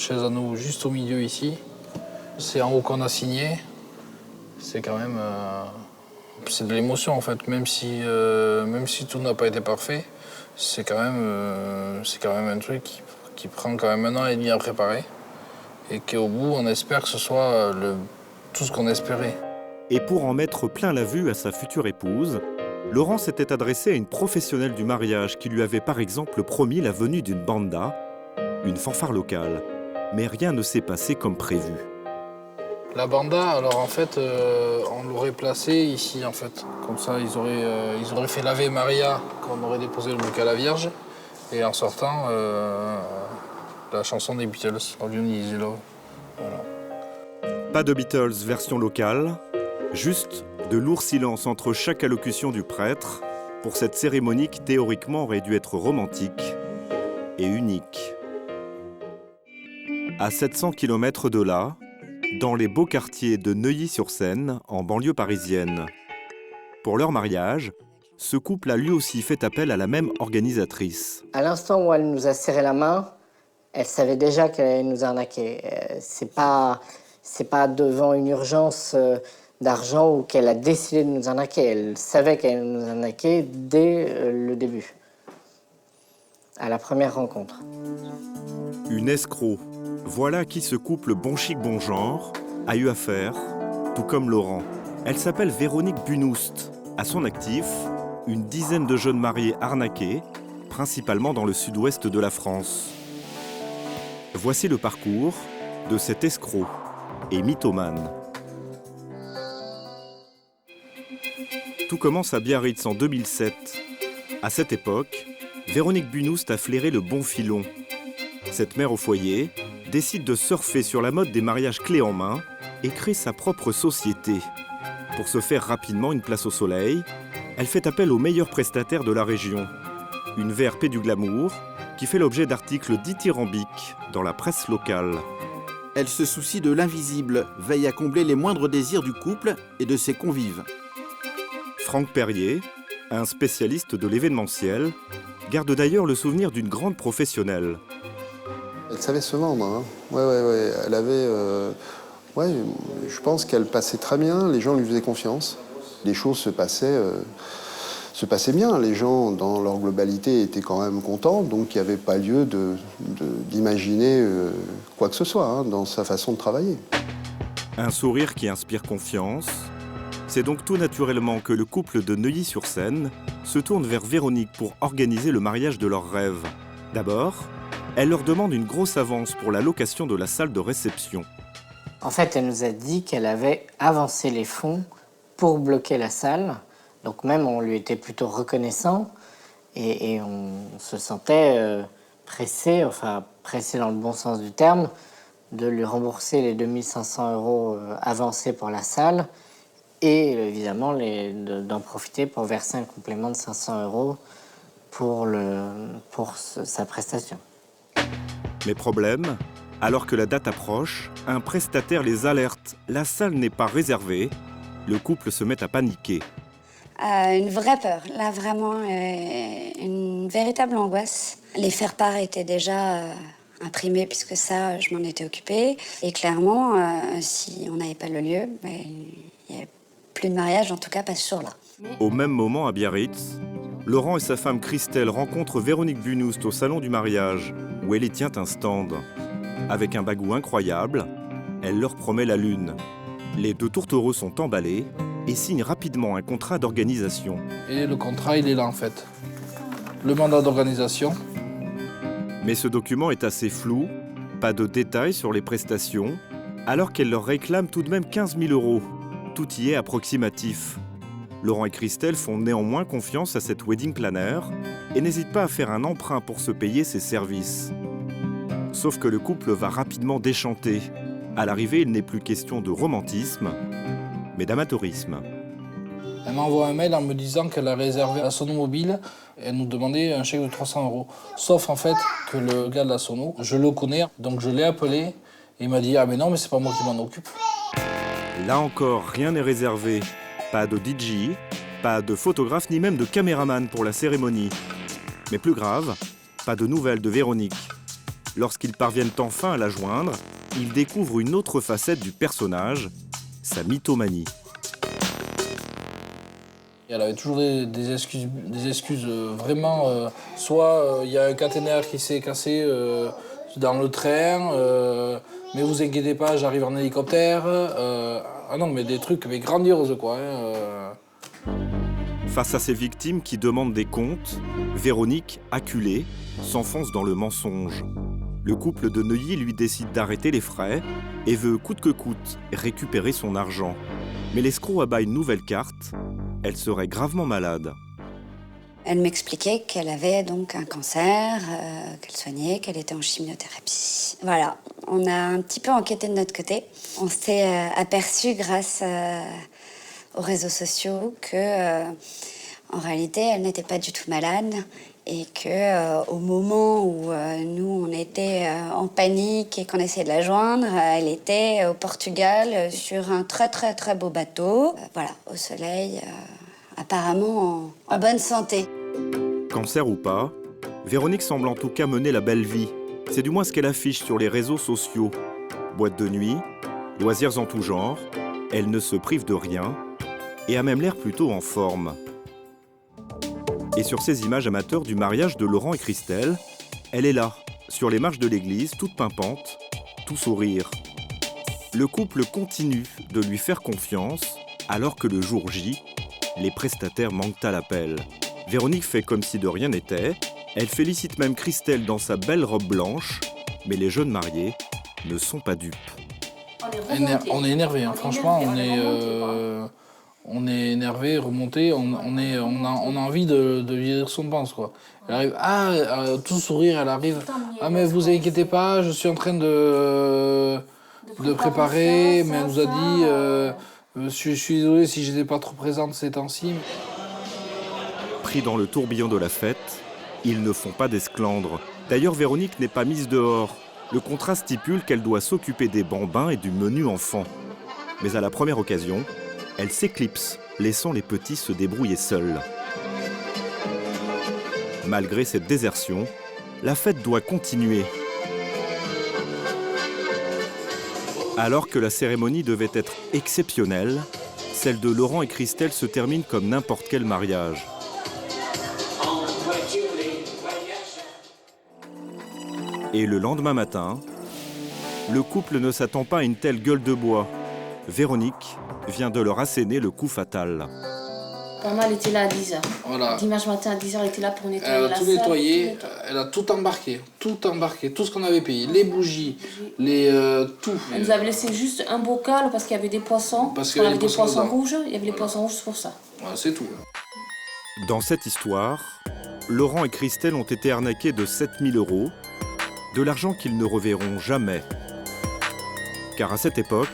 Chaise à nous juste au milieu ici. C'est en haut qu'on a signé. C'est quand même... c'est de l'émotion en fait, même si tout n'a pas été parfait. C'est quand même un truc qui prend quand même 1 an et demi à préparer. Et qu'au bout, on espère que ce soit tout ce qu'on espérait. Et pour en mettre plein la vue à sa future épouse, Laurent s'était adressé à une professionnelle du mariage qui lui avait par exemple promis la venue d'une banda, une fanfare locale. Mais rien ne s'est passé comme prévu. La banda, alors en fait, on l'aurait placée ici en fait. Comme ça, ils auraient fait l'Ave Maria quand on aurait déposé le bouquet à la Vierge. Et en sortant, la chanson des Beatles, All You Need Is Love. Voilà. Pas de Beatles version locale, juste de lourds silences entre chaque allocution du prêtre pour cette cérémonie qui théoriquement aurait dû être romantique et unique. À 700 km de là, dans les beaux quartiers de Neuilly-sur-Seine, en banlieue parisienne. Pour leur mariage, ce couple a lui aussi fait appel à la même organisatrice. À l'instant où elle nous a serré la main, elle savait déjà qu'elle allait nous arnaquer. C'est pas devant une urgence d'argent ou qu'elle a décidé de nous arnaquer. Elle savait qu'elle allait nous arnaquer dès le début, à la première rencontre. Une escroc. Voilà à qui ce couple bon chic bon genre a eu affaire, tout comme Laurent. Elle s'appelle Véronique Bunoust. À son actif, une dizaine de jeunes mariés arnaqués, principalement dans le sud-ouest de la France. Voici le parcours de cet escroc et mythomane. Tout commence à Biarritz en 2007. À cette époque, Véronique Bunoust a flairé le bon filon. Cette mère au foyer décide de surfer sur la mode des mariages clés en main et crée sa propre société. Pour se faire rapidement une place au soleil, elle fait appel aux meilleurs prestataires de la région. Une VRP du glamour qui fait l'objet d'articles dithyrambiques dans la presse locale. Elle se soucie de l'invisible, veille à combler les moindres désirs du couple et de ses convives. Franck Perrier, un spécialiste de l'événementiel, garde d'ailleurs le souvenir d'une grande professionnelle. Elle savait se vendre, hein. Ouais. Elle avait... je pense qu'elle passait très bien, les gens lui faisaient confiance. Les choses se passaient bien, les gens dans leur globalité étaient quand même contents, donc il n'y avait pas lieu d'imaginer quoi que ce soit hein, dans sa façon de travailler. Un sourire qui inspire confiance. C'est donc tout naturellement que le couple de Neuilly-sur-Seine se tourne vers Véronique pour organiser le mariage de leurs rêves. D'abord, elle leur demande une grosse avance pour la location de la salle de réception. En fait, elle nous a dit qu'elle avait avancé les fonds pour bloquer la salle. Donc même, on lui était plutôt reconnaissant et on se sentait pressé dans le bon sens du terme, de lui rembourser les 2500 € avancés pour la salle et évidemment d'en profiter pour verser un complément de 500 € pour sa prestation. Mais problème, alors que la date approche, un prestataire les alerte. La salle n'est pas réservée. Le couple se met à paniquer. Une vraie peur, là vraiment une véritable angoisse. Les faire-part étaient déjà imprimés puisque ça, je m'en étais occupée. Et clairement, si on n'avait pas le lieu, il n'y avait plus de mariage, en tout cas pas ce jour-là. Au même moment à Biarritz, Laurent et sa femme Christelle rencontrent Véronique Bunoust au salon du mariage, où elle y tient un stand. Avec un bagou incroyable, elle leur promet la lune. Les deux tourtereaux sont emballés et signent rapidement un contrat d'organisation. Et le contrat, il est là en fait. Le mandat d'organisation. Mais ce document est assez flou, pas de détails sur les prestations, alors qu'elle leur réclame tout de même 15 000 €. Tout y est approximatif. Laurent et Christelle font néanmoins confiance à cette wedding planner et n'hésitent pas à faire un emprunt pour se payer ses services. Sauf que le couple va rapidement déchanter. À l'arrivée, il n'est plus question de romantisme, mais d'amateurisme. Elle m'envoie un mail en me disant qu'elle a réservé la sono mobile. Elle nous demandait un chèque de 300 €. Sauf en fait que le gars de la sono, je le connais, donc je l'ai appelé et il m'a dit « Ah mais non, mais c'est pas moi qui m'en occupe ». Là encore, rien n'est réservé. Pas de DJ, pas de photographe, ni même de caméraman pour la cérémonie. Mais plus grave, pas de nouvelles de Véronique. lorsqu'ils parviennent enfin à la joindre, ils découvrent une autre facette du personnage, sa mythomanie. Elle avait toujours des excuses vraiment. Soit il y a un caténaire qui s'est cassé dans le train, mais vous inquiétez pas, j'arrive en hélicoptère. Ah non, mais des trucs mais grandioses, quoi. Face à ces victimes qui demandent des comptes, Véronique, acculée, s'enfonce dans le mensonge. Le couple de Neuilly lui décide d'arrêter les frais et veut coûte que coûte récupérer son argent. Mais l'escroc abat une nouvelle carte. Elle serait gravement malade. Elle m'expliquait qu'elle avait donc un cancer, qu'elle soignait, qu'elle était en chimiothérapie. Voilà, on a un petit peu enquêté de notre côté. On s'est aperçu grâce aux réseaux sociaux que, en réalité, elle n'était pas du tout malade et que, au moment où nous on était en panique et qu'on essayait de la joindre, elle était au Portugal sur un très très très beau bateau, voilà, au soleil. Apparemment en bonne santé. Cancer ou pas, Véronique semble en tout cas mener la belle vie. C'est du moins ce qu'elle affiche sur les réseaux sociaux. Boîte de nuit, loisirs en tout genre, elle ne se prive de rien et a même l'air plutôt en forme. Et sur ces images amateurs du mariage de Laurent et Christelle, elle est là, sur les marches de l'église, toute pimpante, tout sourire. Le couple continue de lui faire confiance alors que le jour J, les prestataires manquent à l'appel. Véronique fait comme si de rien n'était. Elle félicite même Christelle dans sa belle robe blanche. Mais les jeunes mariés ne sont pas dupes. On est énervé, hein. Franchement, on est énervé, remonté. On a envie de lui dire ce qu'on pense, quoi. Elle arrive, tout sourire, elle arrive. Ah mais vous inquiétez pas, je suis en train de préparer, mais elle nous a dit. Je suis désolé si je n'étais pas trop présente ces temps-ci. Pris dans le tourbillon de la fête, ils ne font pas d'esclandre. D'ailleurs, Véronique n'est pas mise dehors. Le contrat stipule qu'elle doit s'occuper des bambins et du menu enfant. Mais à la première occasion, elle s'éclipse, laissant les petits se débrouiller seuls. Malgré cette désertion, la fête doit continuer. Alors que la cérémonie devait être exceptionnelle, celle de Laurent et Christelle se termine comme n'importe quel mariage. Et le lendemain matin, le couple ne s'attend pas à une telle gueule de bois. Véronique vient de leur asséner le coup fatal. Maman, elle était là à 10h. Voilà. Dimanche matin à 10h, elle était là pour nettoyer elle a la tout salle. nettoyé, elle a tout embarqué, tout ce qu'on avait payé, les bougies, tout. Elle nous avait laissé juste un bocal parce qu'il y avait des poissons. Parce qu'il y avait des poissons dedans. rouges, il y avait les poissons rouges, c'est pour ça. Voilà, c'est tout. Dans cette histoire, Laurent et Christelle ont été arnaqués de 7 000 €, de l'argent qu'ils ne reverront jamais. Car à cette époque,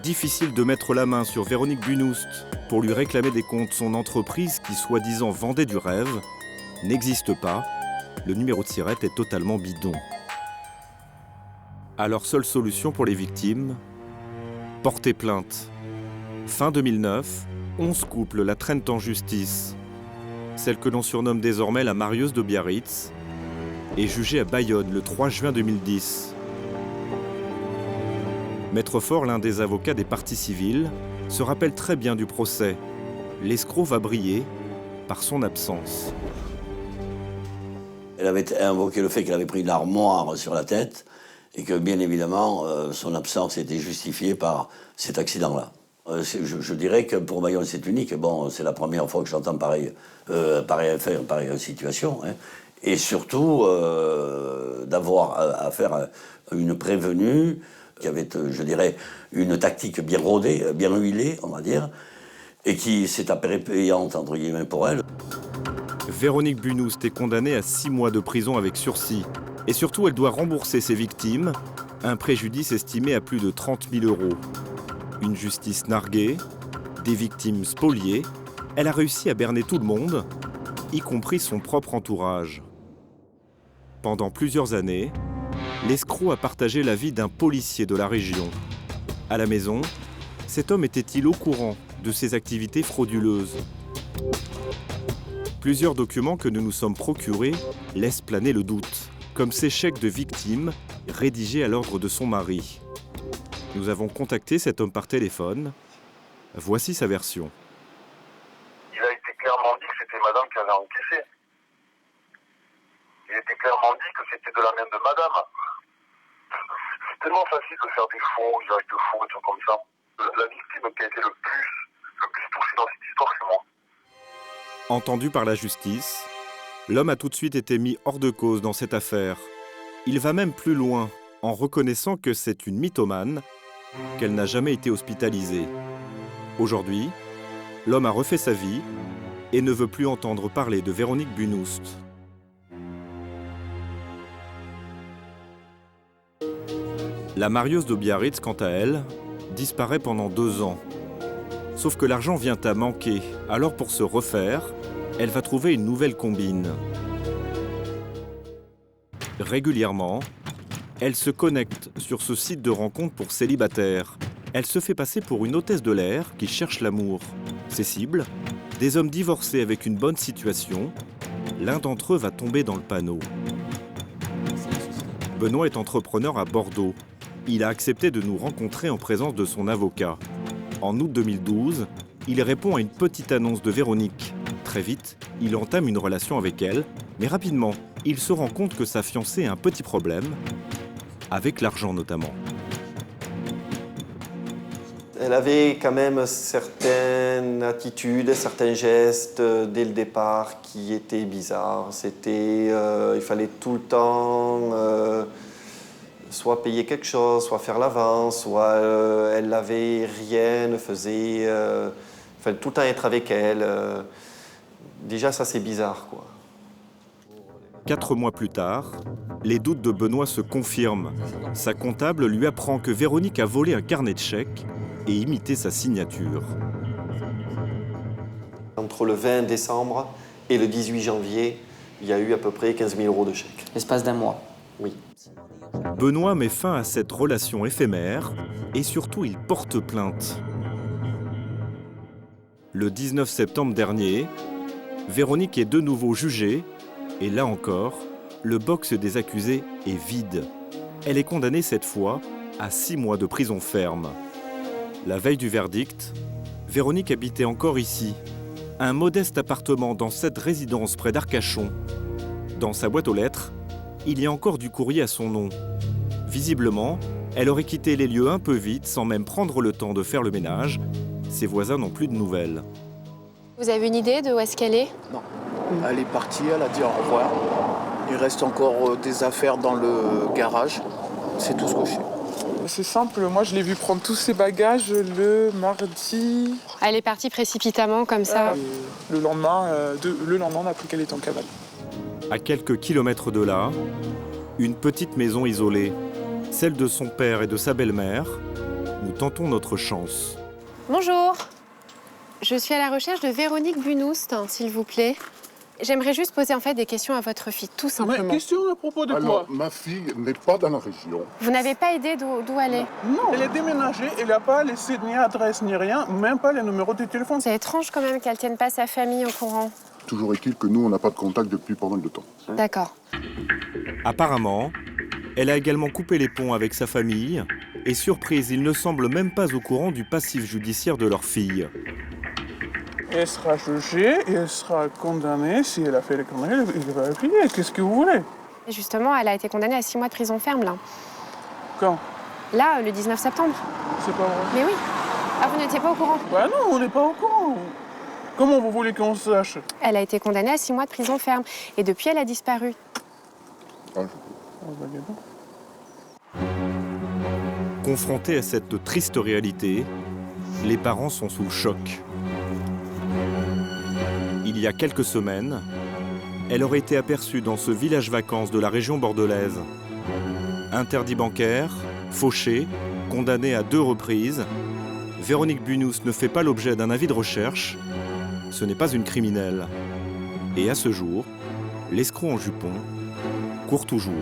difficile de mettre la main sur Véronique Bunoust pour lui réclamer des comptes. Son entreprise, qui soi-disant vendait du rêve, n'existe pas. Le numéro de SIRET est totalement bidon. Alors, seule solution pour les victimes, porter plainte. Fin 2009, 11 couples la traînent en justice. Celle que l'on surnomme désormais la marieuse de Biarritz est jugée à Bayonne le 3 juin 2010. Maître Fort, l'un des avocats des parties civiles, se rappelle très bien du procès. L'escroc va briller par son absence. Elle avait invoqué le fait qu'elle avait pris une armoire sur la tête et que, bien évidemment, son absence était justifiée par cet accident-là. Je dirais que pour Bayonne, c'est unique. Bon, c'est la première fois que j'entends pareille situation. Hein. Et surtout, d'avoir affaire à une prévenue qui avait, je dirais, une tactique bien rodée, bien huilée, on va dire, et qui s'est avérée payante, entre guillemets, pour elle. Véronique Bunoust est condamnée à 6 mois de prison avec sursis. Et surtout, elle doit rembourser ses victimes, un préjudice estimé à plus de 30 000 €. Une justice narguée, des victimes spoliées. Elle a réussi à berner tout le monde, y compris son propre entourage. Pendant plusieurs années, l'escroc a partagé la vie d'un policier de la région. À la maison, cet homme était-il au courant de ses activités frauduleuses? Plusieurs documents que nous nous sommes procurés laissent planer le doute, comme ces chèques de victimes rédigés à l'ordre de son mari. Nous avons contacté cet homme par téléphone. Voici sa version. Il a été clairement dit que c'était madame qui avait encaissé. Il a été clairement dit que c'était de la main de madame. C'est tellement facile de faire des faux, usages de faux et tout comme ça. La victime qui a été le plus touchée dans cette histoire, c'est moi. Entendu par la justice, l'homme a tout de suite été mis hors de cause dans cette affaire. Il va même plus loin, en reconnaissant que c'est une mythomane, qu'elle n'a jamais été hospitalisée. Aujourd'hui, l'homme a refait sa vie et ne veut plus entendre parler de Véronique Bunoust. La marieuse de Biarritz, quant à elle, disparaît pendant 2 ans. Sauf que l'argent vient à manquer, alors pour se refaire, elle va trouver une nouvelle combine. Régulièrement, elle se connecte sur ce site de rencontre pour célibataires. Elle se fait passer pour une hôtesse de l'air qui cherche l'amour. Ses cibles, des hommes divorcés avec une bonne situation. L'un d'entre eux va tomber dans le panneau. Benoît est entrepreneur à Bordeaux. Il a accepté de nous rencontrer en présence de son avocat. En août 2012, il répond à une petite annonce de Véronique. Très vite, il entame une relation avec elle, mais rapidement, il se rend compte que sa fiancée a un petit problème, avec l'argent notamment. Elle avait quand même certaines attitudes, certains gestes dès le départ qui étaient bizarres. C'était, il fallait tout le temps soit payer quelque chose, soit faire l'avance, soit elle n'avait rien, ne faisait... il fallait tout le temps être avec elle. Déjà, ça, c'est bizarre, quoi. 4 mois plus tard, les doutes de Benoît se confirment. Sa comptable lui apprend que Véronique a volé un carnet de chèques et imité sa signature. Entre le 20 décembre et le 18 janvier, il y a eu à peu près 15 000 € de chèques. L'espace d'un mois. Oui. Benoît met fin à cette relation éphémère et surtout il porte plainte. Le 19 septembre dernier, Véronique est de nouveau jugée et là encore, le box des accusés est vide. Elle est condamnée cette fois à 6 mois de prison ferme. La veille du verdict, Véronique habitait encore ici, un modeste appartement dans cette résidence près d'Arcachon. Dans sa boîte aux lettres, il y a encore du courrier à son nom. Visiblement, elle aurait quitté les lieux un peu vite sans même prendre le temps de faire le ménage. Ses voisins n'ont plus de nouvelles. Vous avez une idée de où est-ce qu'elle est? Non. Elle est partie, elle a dit au revoir. Il reste encore des affaires dans le garage. C'est tout ce que je sais. C'est simple, moi je l'ai vu prendre tous ses bagages le mardi. Elle est partie précipitamment comme ça. Le lendemain, on a appris qu'elle était en cavale. À quelques kilomètres de là, une petite maison isolée, celle de son père et de sa belle-mère. Nous tentons notre chance. Bonjour, je suis à la recherche de Véronique Bunoust, s'il vous plaît. J'aimerais juste poser en fait des questions à votre fille, tout simplement. Mais question à propos de Alors, quoi? ma fille n'est pas dans la région. Vous n'avez pas idée d'où elle est? Non, elle est déménagée, elle n'a pas laissé ni adresse ni rien, même pas les numéros de téléphone. C'est étrange quand même qu'elle ne tienne pas sa famille au courant. Toujours est-il que nous, on n'a pas de contact depuis pas mal de temps. D'accord. Apparemment, elle a également coupé les ponts avec sa famille et surprise, ils ne semblent même pas au courant du passif judiciaire de leur fille. Elle sera jugée et elle sera condamnée. Si elle a fait les conneries, elle va payer. Qu'est-ce que vous voulez? Et justement, elle a été condamnée à 6 mois de prison ferme, là. Quand? Là, le 19 septembre. C'est pas vrai. Mais oui. Ah, vous n'étiez pas au courant? Bah non, on n'est pas au courant. Comment vous voulez qu'on sache? Elle a été condamnée à 6 mois de prison ferme. Et depuis, elle a disparu. Confrontés à cette triste réalité, les parents sont sous le choc. Il y a quelques semaines, elle aurait été aperçue dans ce village vacances de la région bordelaise. Interdit bancaire, fauchée, condamnée à 2 reprises, Véronique Bunoust ne fait pas l'objet d'un avis de recherche. Ce n'est pas une criminelle. Et à ce jour, l'escroc en jupon court toujours.